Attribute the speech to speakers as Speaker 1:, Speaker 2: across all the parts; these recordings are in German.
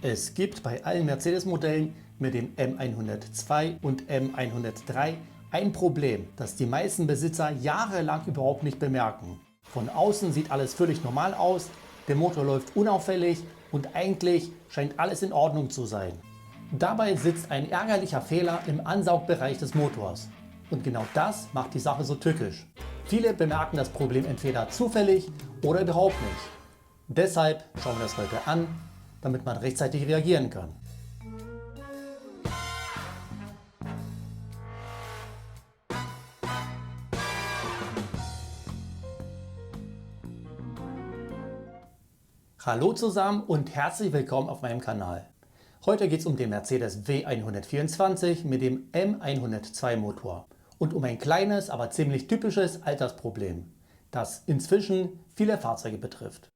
Speaker 1: Es gibt bei allen Mercedes-Modellen mit dem M102 und M103 ein Problem, das die meisten Besitzer jahrelang überhaupt nicht bemerken. Von außen sieht alles völlig normal aus, der Motor läuft unauffällig und eigentlich scheint alles in Ordnung zu sein. Dabei sitzt ein ärgerlicher Fehler im Ansaugbereich des Motors. Und genau das macht die Sache so tückisch. Viele bemerken das Problem entweder zufällig oder überhaupt nicht. Deshalb schauen wir das heute an, damit man rechtzeitig reagieren kann. Hallo zusammen und herzlich willkommen auf meinem Kanal. Heute geht es um den Mercedes W124 mit dem M102 Motor und um ein kleines, aber ziemlich typisches Altersproblem, das inzwischen viele Fahrzeuge betrifft.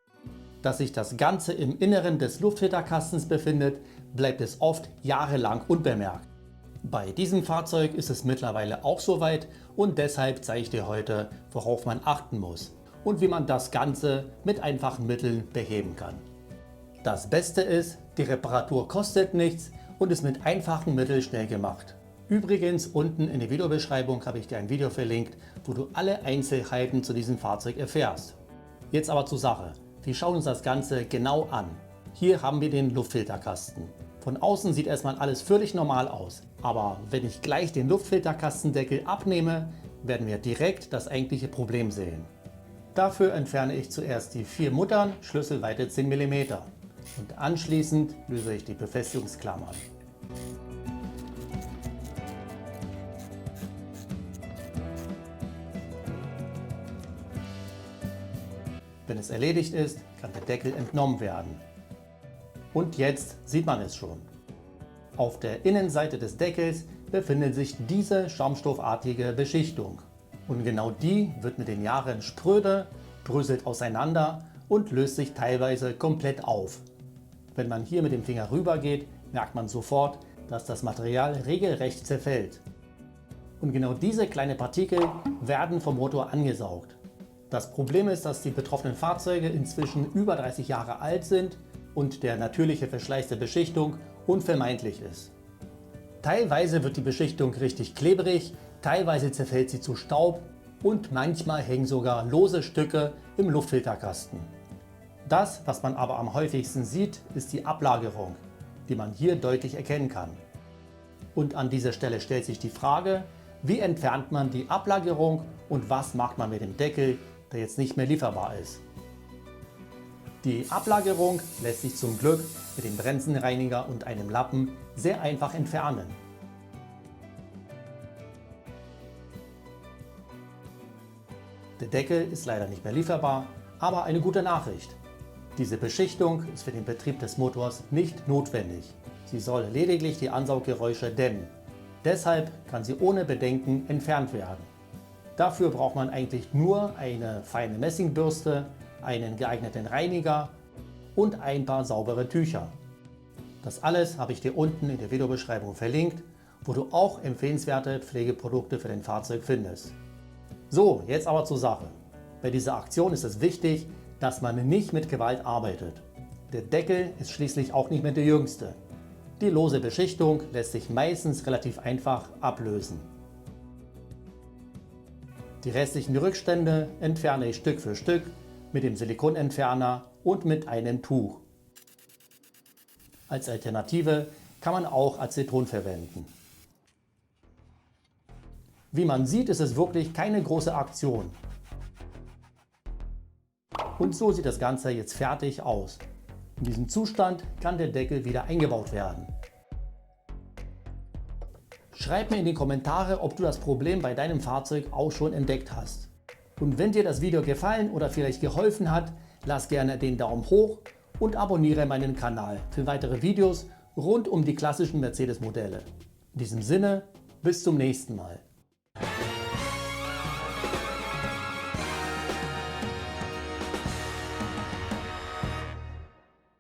Speaker 1: Dass sich das Ganze im Inneren des Luftfilterkastens befindet, bleibt es oft jahrelang unbemerkt. Bei diesem Fahrzeug ist es mittlerweile auch soweit und deshalb zeige ich dir heute, worauf man achten muss und wie man das Ganze mit einfachen Mitteln beheben kann. Das Beste ist, die Reparatur kostet nichts und ist mit einfachen Mitteln schnell gemacht. Übrigens, unten in der Videobeschreibung habe ich dir ein Video verlinkt, wo du alle Einzelheiten zu diesem Fahrzeug erfährst. Jetzt aber zur Sache. Wir schauen uns das Ganze genau an. Hier haben wir den Luftfilterkasten. Von außen sieht erstmal alles völlig normal aus. Aber wenn ich gleich den Luftfilterkastendeckel abnehme, werden wir direkt das eigentliche Problem sehen. Dafür entferne ich zuerst die 4 Muttern, Schlüsselweite 10 mm. Und anschließend löse ich die Befestigungsklammern. Wenn es erledigt ist, kann der Deckel entnommen werden. Und jetzt sieht man es schon. Auf der Innenseite des Deckels befindet sich diese schaumstoffartige Beschichtung. Und genau die wird mit den Jahren spröde, bröselt auseinander und löst sich teilweise komplett auf. Wenn man hier mit dem Finger rüber geht, merkt man sofort, dass das Material regelrecht zerfällt. Und genau diese kleinen Partikel werden vom Motor angesaugt. Das Problem ist, dass die betroffenen Fahrzeuge inzwischen über 30 Jahre alt sind und der natürliche Verschleiß der Beschichtung unvermeidlich ist. Teilweise wird die Beschichtung richtig klebrig, teilweise zerfällt sie zu Staub und manchmal hängen sogar lose Stücke im Luftfilterkasten. Das, was man aber am häufigsten sieht, ist die Ablagerung, die man hier deutlich erkennen kann. Und an dieser Stelle stellt sich die Frage, wie entfernt man die Ablagerung und was macht man mit dem Deckel, der jetzt nicht mehr lieferbar ist. Die Ablagerung lässt sich zum Glück mit dem Bremsenreiniger und einem Lappen sehr einfach entfernen. Der Deckel ist leider nicht mehr lieferbar, aber eine gute Nachricht. Diese Beschichtung ist für den Betrieb des Motors nicht notwendig. Sie soll lediglich die Ansauggeräusche dämmen. Deshalb kann sie ohne Bedenken entfernt werden. Dafür braucht man eigentlich nur eine feine Messingbürste, einen geeigneten Reiniger und ein paar saubere Tücher. Das alles habe ich dir unten in der Videobeschreibung verlinkt, wo du auch empfehlenswerte Pflegeprodukte für dein Fahrzeug findest. So, jetzt aber zur Sache. Bei dieser Aktion ist es wichtig, dass man nicht mit Gewalt arbeitet. Der Deckel ist schließlich auch nicht mehr der jüngste. Die lose Beschichtung lässt sich meistens relativ einfach ablösen. Die restlichen Rückstände entferne ich Stück für Stück mit dem Silikonentferner und mit einem Tuch. Als Alternative kann man auch Aceton verwenden. Wie man sieht, ist es wirklich keine große Aktion. Und so sieht das Ganze jetzt fertig aus. In diesem Zustand kann der Deckel wieder eingebaut werden. Schreib mir in die Kommentare, ob du das Problem bei deinem Fahrzeug auch schon entdeckt hast. Und wenn dir das Video gefallen oder vielleicht geholfen hat, lass gerne den Daumen hoch und abonniere meinen Kanal für weitere Videos rund um die klassischen Mercedes-Modelle. In diesem Sinne, bis zum nächsten Mal.